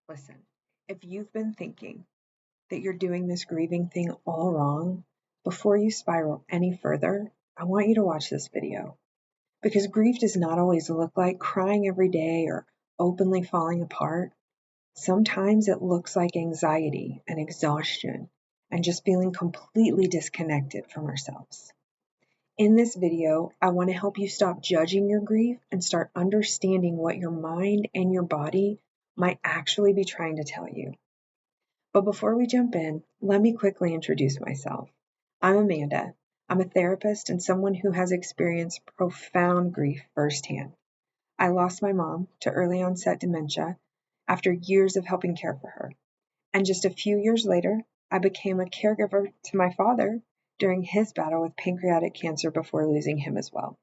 Listen, if you've been thinking that you're doing this grieving thing all wrong, before you spiral any further, I want you to watch this video. Because grief does not always look like crying every day or openly falling apart. Sometimes it looks like anxiety and exhaustion and just feeling completely disconnected from ourselves. In this video, I want to help you stop judging your grief and start understanding what your mind and your body might actually be trying to tell you. But before we jump in, let me quickly introduce myself. I'm Amanda. I'm a therapist and someone who has experienced profound grief firsthand. I lost my mom to early onset dementia after years of helping care for her. And just a few years later, I became a caregiver to my father during his battle with pancreatic cancer before losing him as well.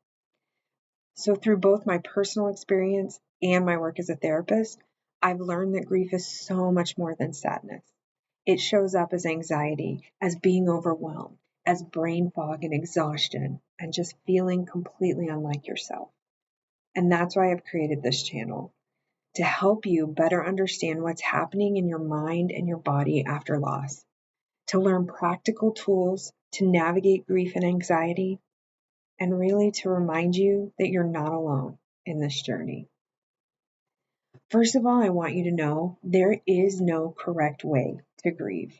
So through both my personal experience and my work as a therapist, I've learned that grief is so much more than sadness. It shows up as anxiety, as being overwhelmed, as brain fog and exhaustion, and just feeling completely unlike yourself. And that's why I've created this channel, to help you better understand what's happening in your mind and your body after loss, to learn practical tools to navigate grief and anxiety, and really to remind you that you're not alone in this journey. First of all, I want you to know there is no correct way to grieve.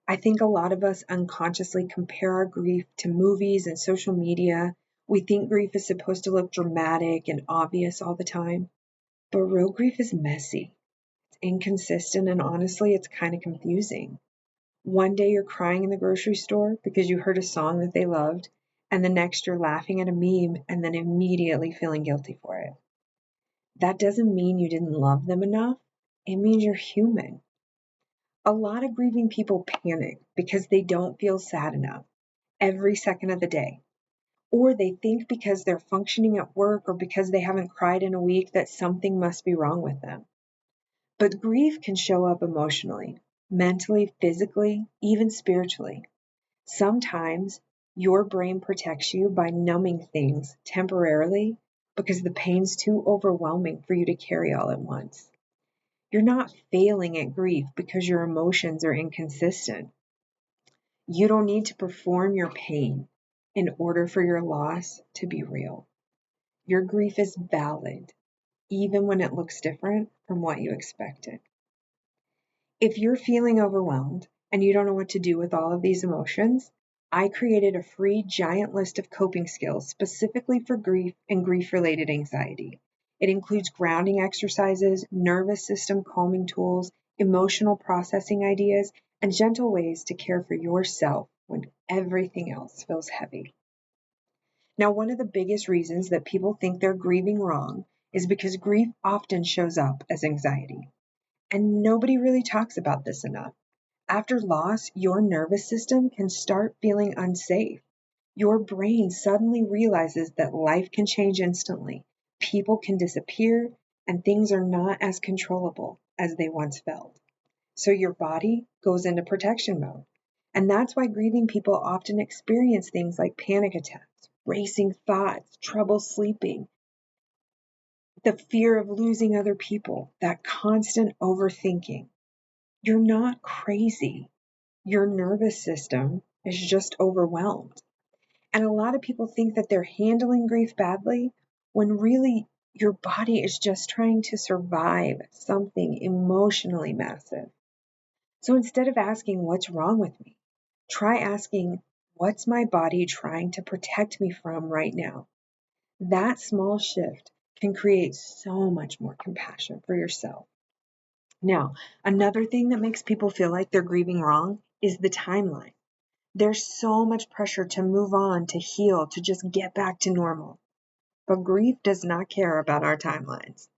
I think a lot of us unconsciously compare our grief to movies and social media. We think grief is supposed to look dramatic and obvious all the time, but real grief is messy. It's inconsistent, and honestly, it's kind of confusing. One day you're crying in the grocery store because you heard a song that they loved, and the next you're laughing at a meme and then immediately feeling guilty for it. That doesn't mean you didn't love them enough. It means you're human. A lot of grieving people panic because they don't feel sad enough every second of the day. Or they think because they're functioning at work or because they haven't cried in a week that something must be wrong with them. But grief can show up emotionally, mentally, physically, even spiritually. Sometimes your brain protects you by numbing things temporarily because the pain's too overwhelming for you to carry all at once. You're not failing at grief because your emotions are inconsistent. You don't need to perform your pain in order for your loss to be real. Your grief is valid, even when it looks different from what you expected. If you're feeling overwhelmed and you don't know what to do with all of these emotions, I created a free giant list of coping skills specifically for grief and grief-related anxiety. It includes grounding exercises, nervous system calming tools, emotional processing ideas, and gentle ways to care for yourself when everything else feels heavy. Now, one of the biggest reasons that people think they're grieving wrong is because grief often shows up as anxiety. And nobody really talks about this enough. After loss, your nervous system can start feeling unsafe. Your brain suddenly realizes that life can change instantly, people can disappear, and things are not as controllable as they once felt. So your body goes into protection mode. And that's why grieving people often experience things like panic attacks, racing thoughts, trouble sleeping, the fear of losing other people, that constant overthinking. You're not crazy. Your nervous system is just overwhelmed. And a lot of people think that they're handling grief badly when really your body is just trying to survive something emotionally massive. So instead of asking, what's wrong with me? Try asking, what's my body trying to protect me from right now? That small shift can create so much more compassion for yourself. Now, another thing that makes people feel like they're grieving wrong is the timeline. There's so much pressure to move on, to heal, to just get back to normal. But grief does not care about our timelines.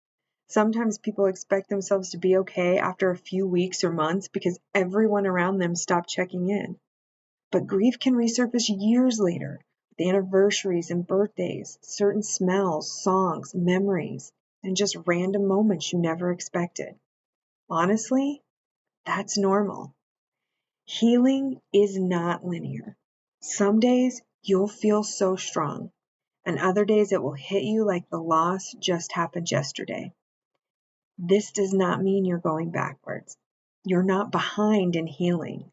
Sometimes people expect themselves to be okay after a few weeks or months because everyone around them stopped checking in. But grief can resurface years later, with anniversaries and birthdays, certain smells, songs, memories, and just random moments you never expected. Honestly, that's normal. Healing is not linear. Some days you'll feel so strong, and other days it will hit you like the loss just happened yesterday. This does not mean you're going backwards. You're not behind in healing.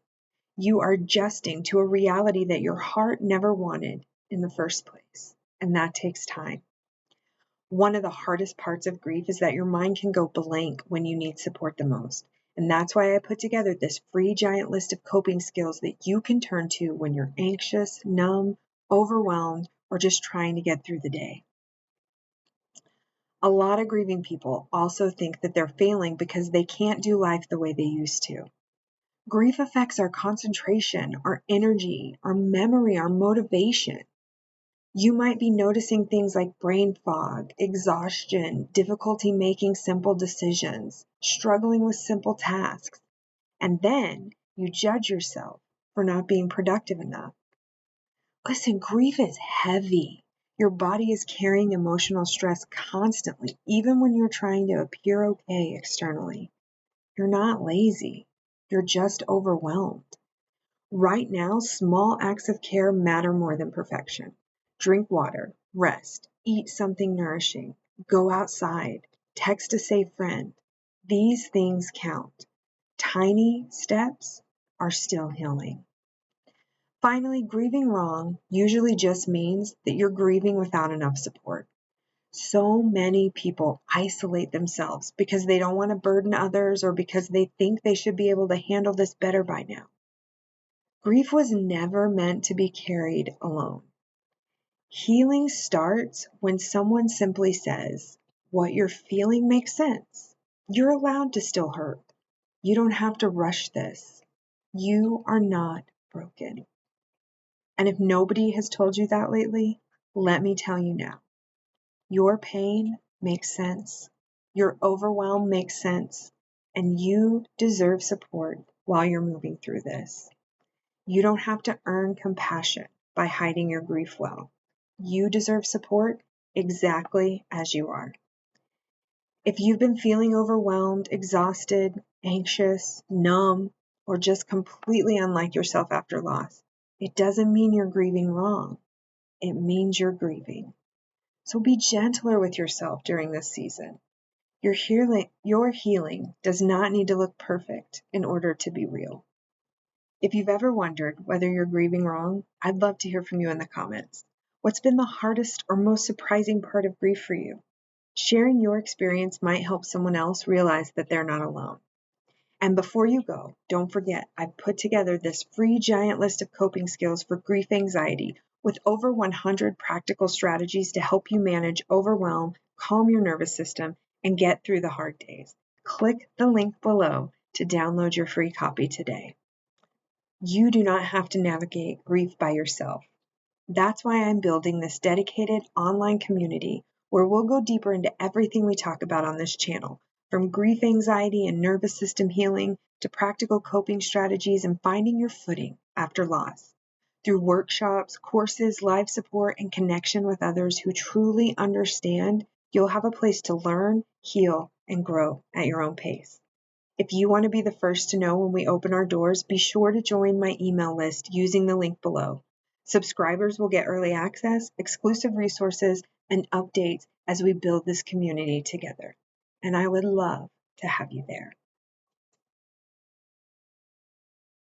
You are adjusting to a reality that your heart never wanted in the first place, and that takes time. One of the hardest parts of grief is that your mind can go blank when you need support the most. And that's why I put together this free giant list of coping skills that you can turn to when you're anxious, numb, overwhelmed, or just trying to get through the day. A lot of grieving people also think that they're failing because they can't do life the way they used to. Grief affects our concentration, our energy, our memory, our motivation. You might be noticing things like brain fog, exhaustion, difficulty making simple decisions, struggling with simple tasks, and then you judge yourself for not being productive enough. Listen, grief is heavy. Your body is carrying emotional stress constantly, even when you're trying to appear okay externally. You're not lazy. You're just overwhelmed. Right now, small acts of care matter more than perfection. Drink water, rest, eat something nourishing, go outside, text a safe friend. These things count. Tiny steps are still healing. Finally, grieving wrong usually just means that you're grieving without enough support. So many people isolate themselves because they don't want to burden others or because they think they should be able to handle this better by now. Grief was never meant to be carried alone. Healing starts when someone simply says, "What you're feeling makes sense. You're allowed to still hurt. You don't have to rush this. You are not broken." And if nobody has told you that lately, let me tell you now. Your pain makes sense. Your overwhelm makes sense. And you deserve support while you're moving through this. You don't have to earn compassion by hiding your grief well. You deserve support exactly as you are. If you've been feeling overwhelmed, exhausted, anxious, numb, or just completely unlike yourself after loss, it doesn't mean you're grieving wrong. It means you're grieving. So be gentler with yourself during this season. Your healing does not need to look perfect in order to be real. If you've ever wondered whether you're grieving wrong, I'd love to hear from you in the comments. What's been the hardest or most surprising part of grief for you? Sharing your experience might help someone else realize that they're not alone. And before you go, don't forget, I've put together this free giant list of coping skills for grief anxiety with over 100 practical strategies to help you manage overwhelm, calm your nervous system, and get through the hard days. Click the link below to download your free copy today. You do not have to navigate grief by yourself. That's why I'm building this dedicated online community where we'll go deeper into everything we talk about on this channel, from grief anxiety and nervous system healing to practical coping strategies and finding your footing after loss. Through workshops, courses, live support, and connection with others who truly understand, you'll have a place to learn, heal, and grow at your own pace. If you want to be the first to know when we open our doors, be sure to join my email list using the link below. Subscribers will get early access, exclusive resources, and updates as we build this community together. And I would love to have you there.